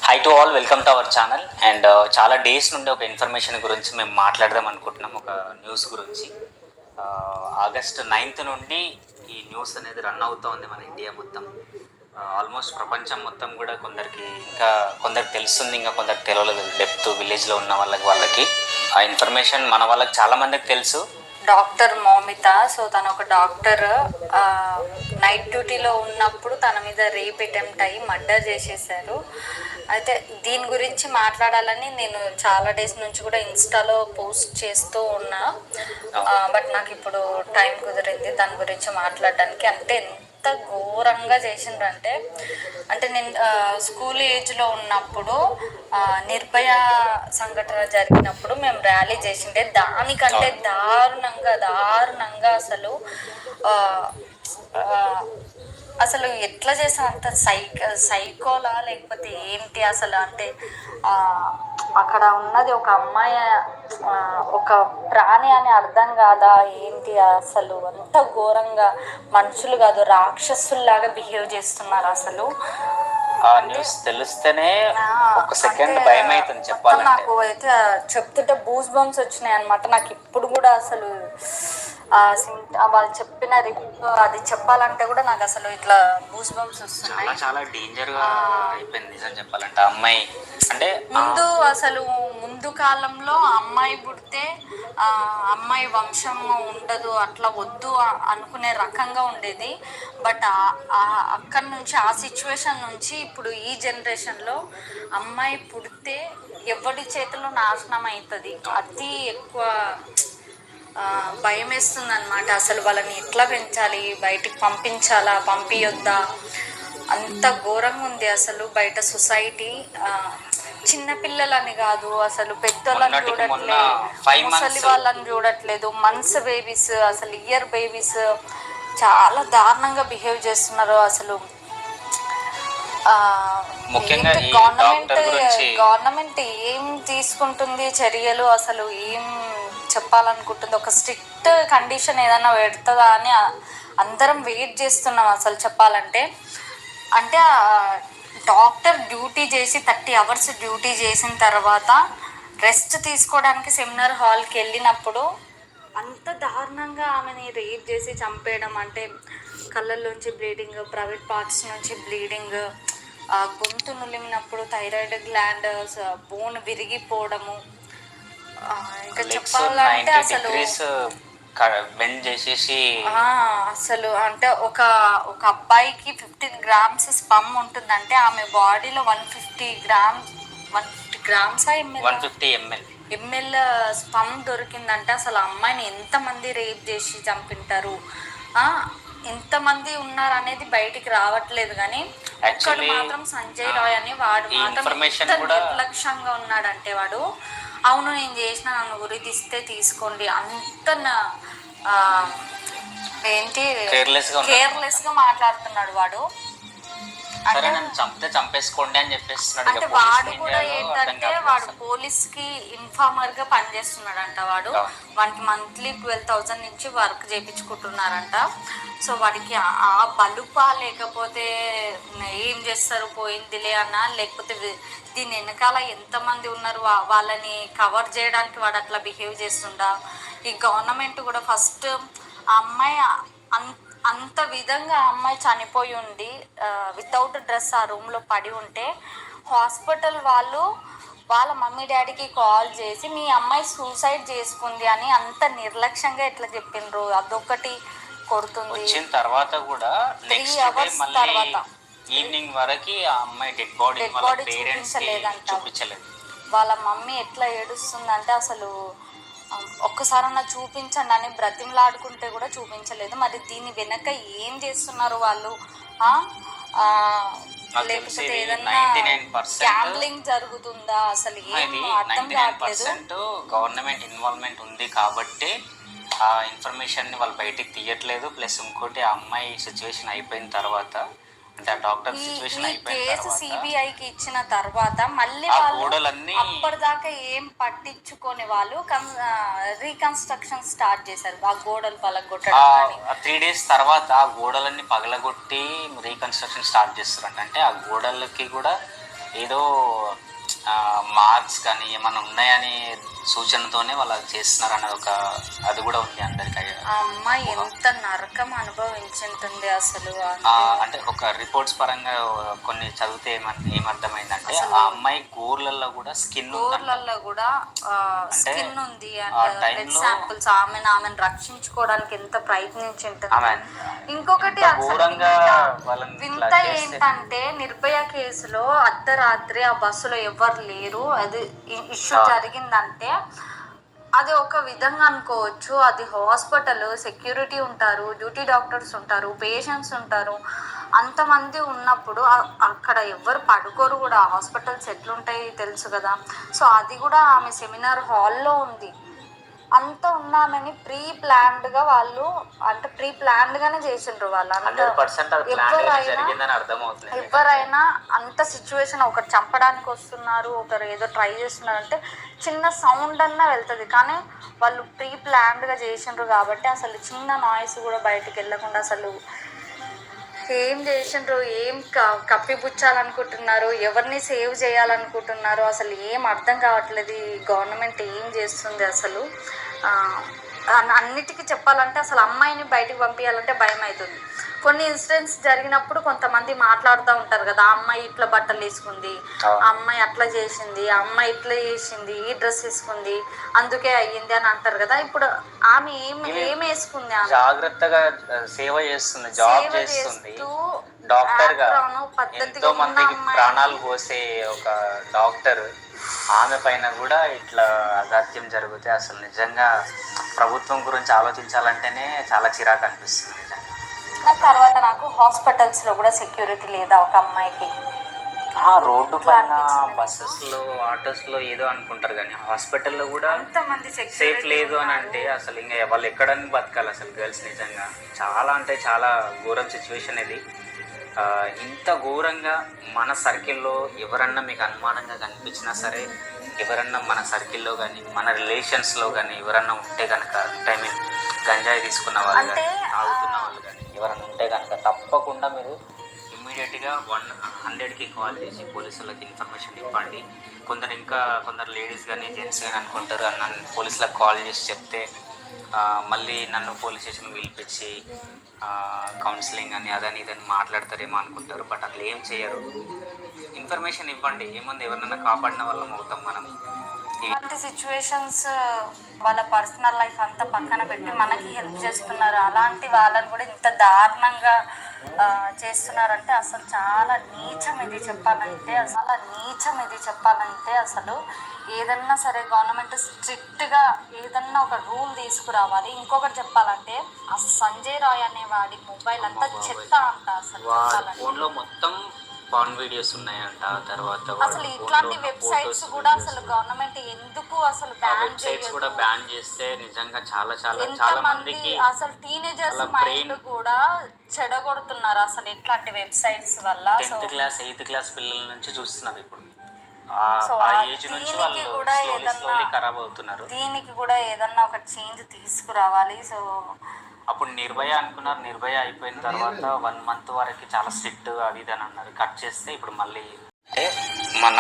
High to all, welcome to our channel. And చాలా days నుండి ఒక ఇన్ఫర్మేషన్ గురించి మేము మాట్లాడదాం అనుకుంటున్నాం, ఒక న్యూస్ గురించి. ఆగస్ట్ 9th నుండి ఈ న్యూస్ అనేది రన్ అవుతూ ఉంది మన ఇండియా మొత్తం. ఆల్మోస్ట్ ప్రపంచం మొత్తం కూడా కొందరికి తెలుస్తుంది, ఇంకా కొందరికి తెలియలేదు. డెప్త్ విలేజ్లో ఉన్న వాళ్ళకి ఆ ఇన్ఫర్మేషన్ మన వాళ్ళకి చాలా మందికి తెలుసు. డాక్టర్ మౌమిత, సో తను ఒక డాక్టర్. నైట్ డ్యూటీలో ఉన్నప్పుడు తన మీద రేప్ అటెంప్ట్ అయ్యి మర్డర్ చేసేసారు. అయితే దీని గురించి మాట్లాడాలని నేను చాలా డేస్ నుంచి కూడా ఇన్స్టాలో పోస్ట్ చేస్తూ ఉన్నా. బట్ నాకు ఇప్పుడు టైం కుదిరింది దాని గురించి మాట్లాడడానికి. అంటే ఎంత ఘోరంగా చేసిండ్రంటే, అంటే నేను స్కూల్ ఏజ్లో ఉన్నప్పుడు నిర్భయ సంఘటన జరిగినప్పుడు మేము ర్యాలీ చేసిండే. దానికంటే దారుణంగా అసలు ఎట్లా చేసాం, అంత సైకోలా లేకపోతే ఏంటి అసలు అంటే అక్కడ ఉన్నది ఒక అమ్మాయి, ఒక ప్రాణి అని అర్థం కాదా ఏంటి? అసలు అంత ఘోరంగా మనుషులు కాదు, రాక్షసుల్లాగా బిహేవ్ చేస్తున్నారు అసలు. న్యూస్ తెలిస్తేనే ఒక సెకండ్ భయం అవుతుంది చెప్పాలంటే. నాకు అయితే చెప్తుంటే బూస్ బంప్స్ వచ్చినాయి అనమాట. నాకు ఇప్పుడు కూడా అసలు వాళ్ళు చెప్పిన అది చెప్పాలంటే కూడా నాకు అసలు ఇట్లా బూస్ బంప్స్ వస్తున్నాయి. చాలా డేంజర్ గా అయిపోయింది నిజం చెప్పాలంటే. అమ్మాయి అంటే ముందు కాలంలో అమ్మాయి పుడితే అమ్మాయి వంశం ఉండదు, అట్లా వద్దు అనుకునే రకంగా ఉండేది. బట్ అక్కడి నుంచి, ఆ సిచ్యువేషన్ నుంచి ఇప్పుడు ఈ జనరేషన్లో అమ్మాయి పుడితే ఎవరి చేతిలో నాశనం అవుతుంది. అతి ఎక్కువ భయం వేస్తుంది అనమాట. అసలు వాళ్ళని ఎట్లా పెంచాలి, బయటికి పంపించాలా, పంపించొద్దా, అంత ఘోరంగా ఉంది అసలు బయట సొసైటీ. చిన్నపిల్లలని కాదు, అసలు పెద్దోళ్ళని చూడట్లేదు, ముసలి వాళ్ళని చూడట్లేదు, మంత్స్ బేబీస్, అసలు ఇయర్ బేబీస్ చాలా దారుణంగా బిహేవ్ చేస్తున్నారు అసలు. గవర్నమెంట్ ఏం తీసుకుంటుంది చర్యలు, అసలు ఏం చెప్పాలనుకుంటుంది? ఒక స్ట్రిక్ట్ కండిషన్ ఏదైనా పెడుతుందా అని అందరం వెయిట్ చేస్తున్నాం అసలు చెప్పాలంటే. అంటే డాక్టర్ డ్యూటీ చేసి 30 hours డ్యూటీ చేసిన తర్వాత రెస్ట్ తీసుకోవడానికి సెమినార్ హాల్కి వెళ్ళినప్పుడు అంత దారుణంగా ఆమెని రేప్ చేసి చంపేయడం. అంటే కళ్ళల్లోంచి బ్లీడింగ్, ప్రైవేట్ పార్ట్స్ నుంచి బ్లీడింగ్, గొంతు నులిమినప్పుడు థైరాయిడ్ గ్లాండ్ బోన్ విరిగిపోవడము. ఇంకా చెప్పాలంటే అసలు అసలు అంటే ఒక అబ్బాయికి 15 grams స్పమ్ ఉంటుందంటే ఆమె బాడీలో 150 grams ml స్పమ్ దొరికిందంటే అసలు అమ్మాయిని ఎంతమంది రేప్ చేసి చంపింటారు, ఎంతమంది ఉన్నారు అనేది బయటికి రావట్లేదు. కానీ ఒక్కడు మాత్రం సంజయ్ రాయ్ అని, వాడు మాత్రం నిర్లక్ష్యంగా ఉన్నాడంటే వాడు, అవును నేను చేసిన, నన్ను ఉరి తీస్తే తీసుకోండి, అంత ఏంటి కేర్లెస్గా మాట్లాడుతున్నాడు వాడు. చంపేసుకోండి అని చెప్పేస్తున్నాడు. అంటే వాడు కూడా ఏంటంటే వాడు పోలీస్కి ఇన్ఫార్మర్గా పనిచేస్తున్నాడంట. వాడు వానికి మంత్లీ 12,000 నుంచి వర్క్ చేయించుకుంటున్నారంట. సో వాడికి ఆ బలుపా, లేకపోతే ఏం చేస్తారు పోయిందిలే అన్నా, లేకపోతే దీని వెనకాల ఎంతమంది ఉన్నారు వాళ్ళని కవర్ చేయడానికి వాడు అట్లా బిహేవ్ చేస్తుండా. ఈ గవర్నమెంట్ కూడా ఫస్ట్ ఆ అమ్మాయి అంత విధంగా అమ్మాయి చనిపోయి ఉండి వితౌట్ డ్రెస్ ఆ రూమ్లో పడి ఉంటే హాస్పిటల్ వాళ్ళు వాళ్ళ మమ్మీ డాడీకి కాల్ చేసి మీ అమ్మాయి సూసైడ్ చేసుకుంది అని అంత నిర్లక్ష్యంగా ఎట్లా చెప్పిండ్రు. అదొకటి కొడుతుంది. వచ్చిన తర్వాత కూడా 3 hours తర్వాత ఈవినింగ్ వరకు ఆ అమ్మాయి డెడ్ బాడీ చూపించలేదు. వాళ్ళ మమ్మీ ఎట్లా ఏడుస్తుందంటే అసలు ఒక్కసారన్నా చూపించండి అని బ్రతిమలాడుకుంటే కూడా చూపించలేదు. మరి దీని వెనక ఏం చేస్తున్నారు వాళ్ళు? లేకపోతే ఏదన్నా గ్యాంబ్లింగ్ జరుగుతుందా? అసలు ఏం అర్థం కావట్లేదు. గవర్నమెంట్ ఇన్వాల్వ్మెంట్ ఉంది కాబట్టి ఆ ఇన్ఫర్మేషన్ని వాళ్ళు బయటికి తీయట్లేదు. ప్లస్ ఇంకోటి, ఆ అమ్మాయి సిచ్యువేషన్ అయిపోయిన తర్వాత, అంటే ఆ డాక్టర్ సిచ్యువేషన్ అయిపోయిన తర్వాత సిబిఐకి ఇచ్చిన తర్వాత మళ్ళీ అప్పటిదాకా ఏం పట్టించుకొని వాళ్ళు రీకన్స్ట్రక్షన్ స్టార్ట్ చేశారు. ఆ గోడలు పగలగొట్టడం 3 days తర్వాత ఆ గోడలన్నీ పగలగొట్టి రీకన్స్ట్రక్షన్ స్టార్ట్ చేస్తారంట. అంటే ఆ గోడలకి కూడా ఏదో మార్క్స్ కానీ ఏమైనా ఉన్నాయని సూచనతోనే వాళ్ళు అది చేస్తున్నారు అన్నది ఒక అది కూడా ఉంది అందరికీ. ఆ అమ్మాయి ఎంత నరకం అనుభవించుంటుంది అసలు. అంటే ఒక రిపోర్ట్స్ పరంగా కొన్ని చదివితే ఏమర్థమైందంటే ఆ అమ్మాయి గోర్లలో కూడా స్కిన్ కూడా స్కిన్ ఉంది అండ్ ఎగ్జాంపుల్స్ ఆమెను రక్షించుకోవడానికి ఎంత ప్రయత్నించుంటుంది. ఇంకొకటి వింత ఏంటంటే నిర్భయ కేసులో అర్ధరాత్రి ఆ బస్సులో ఎవరు లేరు, అది ఇష్యూ జరిగిందంటే అది ఒక విధంగా అనుకోవచ్చు. అది హాస్పిటల్, సెక్యూరిటీ ఉంటారు, డ్యూటీ డాక్టర్స్ ఉంటారు, పేషెంట్స్ ఉంటారు, అంతమంది ఉన్నప్పుడు అక్కడ ఎవ్వరు పడుకోరు కూడా. హాస్పిటల్స్ ఎట్లుంటాయి తెలుసు కదా. సో అది కూడా ఆమె సెమినార్ హాల్లో ఉంది. అంత ఉన్నామని ప్రీ ప్లాన్డ్గా వాళ్ళు అంటే ప్రీ ప్లాన్డ్గానే చేసిండ్రు వాళ్ళు. ఎవరైనా అంత సిచ్యువేషన్ ఒకరు చంపడానికి వస్తున్నారు, ఒకరు ఏదో ట్రై చేస్తున్నారు అంటే చిన్న సౌండ్ అన్నా వెళ్తుంది. కానీ వాళ్ళు ప్రీ ప్లాన్డ్గా చేసిండ్రు కాబట్టి అసలు చిన్న నాయిస్ కూడా బయటికి వెళ్ళకుండా అసలు ఏం చేసిండ్రు, ఏం కప్పిపుచ్చాలనుకుంటున్నారు, ఎవరిని సేవ్ చేయాలనుకుంటున్నారు, అసలు ఏం అర్థం కావట్లేదు. ఈ గవర్నమెంట్ ఏం చేస్తుంది అసలు. అన్నిటికీ చెప్పాలంటే అసలు అమ్మాయిని బయటికి పంపించాలంటే భయం అవుతుంది. కొన్ని ఇన్సిడెంట్స్ జరిగినప్పుడు కొంతమంది మాట్లాడుతూ ఉంటారు కదా, ఆ అమ్మాయి ఇట్లా బట్టలు వేసుకుంది, ఆ అమ్మాయి అట్లా చేసింది, ఆ అమ్మాయి ఇట్లా చేసింది, ఈ డ్రెస్ వేసుకుంది అందుకే అయ్యింది అని అంటారు కదా. ఇప్పుడు ఆమె ఏం వేసుకుంది, జాగ్రత్తగా సేవ చేస్తుంది, జాబ్ చేస్తుంది, డాక్టర్ గా ఎంతో మందికి ప్రాణాలు పోసే ఒక డాక్టర్. ఆమె పైన కూడా ఇట్లా అగాత్యం జరిగితే అసలు నిజంగా ప్రభుత్వం గురించి ఆలోచించాలంటేనే చాలా చిరాకు అనిపిస్తుంది నిజంగా. తర్వాత నాకు హాస్పిటల్స్లో కూడా సెక్యూరిటీ లేదా ఒక అమ్మాయికి. రోడ్డు పైన బస్సెస్లో ఆటోస్లో ఏదో అనుకుంటారు కానీ హాస్పిటల్లో కూడా సేఫ్ లేదు అని అంటే అసలు ఇంకా వాళ్ళు ఎక్కడని బతకాలి అసలు గర్ల్స్. నిజంగా చాలా అంటే చాలా ఘోరం సిచ్యువేషన్ ఇది. ఇంత ఘోరంగా మన సర్కిల్లో ఎవరన్నా మీకు అనుమానంగా కనిపించినా సరే, ఎవరన్నా మన సర్కిల్లో కానీ మన రిలేషన్స్లో కానీ ఎవరన్నా ఉంటే కనుక, గంజాయి తీసుకున్న వాళ్ళు కానీ తాగుతున్న వాళ్ళు కానీ ఎవరన్నా ఉంటే కనుక తప్పకుండా మీరు ఇమ్మీడియట్గా 100కి కాల్ చేసి పోలీసులకు ఇన్ఫర్మేషన్ ఇవ్వండి. కొందరు లేడీస్ కానీ జెంట్స్ కానీ అనుకుంటారు నన్ను పోలీసులకు కాల్ చేసి చెప్తే మళ్ళీ నన్ను పోలీస్ స్టేషన్ పిలిపించి కౌన్సిలింగ్ అని అదని ఇదని మాట్లాడతారేమో అనుకుంటారు. బట్ అట్లా ఏం చేయరు. ఇన్ఫర్మేషన్ ఇవ్వండి. ఏముంది, ఎవరినైనా కాపాడిన వాళ్ళం అవుతాం మనం. ఇలాంటి సిచ్యువేషన్స్ వాళ్ళ పర్సనల్ లైఫ్ అంతా పక్కన పెట్టి మనకి హెల్ప్ చేస్తున్నారు. అలాంటి వాళ్ళని కూడా ఇంత దారుణంగా చేస్తున్నారంటే అసలు చాలా నీచం ఇది చెప్పాలంటే అసలు ఏదన్నా సరే గవర్నమెంట్ స్ట్రిక్ట్గా ఏదన్నా ఒక రూల్ తీసుకురావాలి. ఇంకొకటి చెప్పాలంటే ఆ సంజయ్ రాయ్ అనేవాడి మొబైల్ అంతా చెత్త అంట. అసలు మొత్తం పాన్ వీడియోస్ ఉన్నాయంట. తర్వాత అసలు ఇట్లాంటి వెబ్సైట్స్ కూడా అసలు గవర్నమెంట్ ఎందుకు అసలు బ్యాన్ చేస్తే నిజంగా చాలా మందికి అసలు టీనేజర్స్ మైండ్ కూడా చెడగొడుతున్నారు అసలు ఇట్లాంటి వెబ్సైట్స్ వల్ల. 10th క్లాస్ 8th క్లాస్ పిల్లల నుంచి చూస్తున్నారు ఇప్పుడు. దీనికి కూడా ఏదన్నా ఒక చేంజ్ తీసుకురావాలి. సో అప్పుడు నిర్భయ అనుకున్నారు, నిర్భయ అయిపోయిన తర్వాత 1 month వరకు చాలా స్ట్రిక్ట్ అది ఇది అని అన్నారు. కట్ చేస్తే ఇప్పుడు మళ్ళీ అంటే మన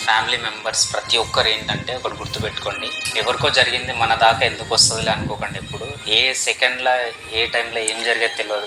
ఫ్యామిలీ మెంబర్స్ ప్రతి ఒక్కరు ఏంటంటే ఒకటి గుర్తుపెట్టుకోండి, ఎవరికో జరిగింది మన దాకా ఎందుకు వస్తుందిలే అనుకోకండి. ఎప్పుడు ఏ సెకండ్లో ఏ టైంలో ఏం జరిగేది తెలియదు.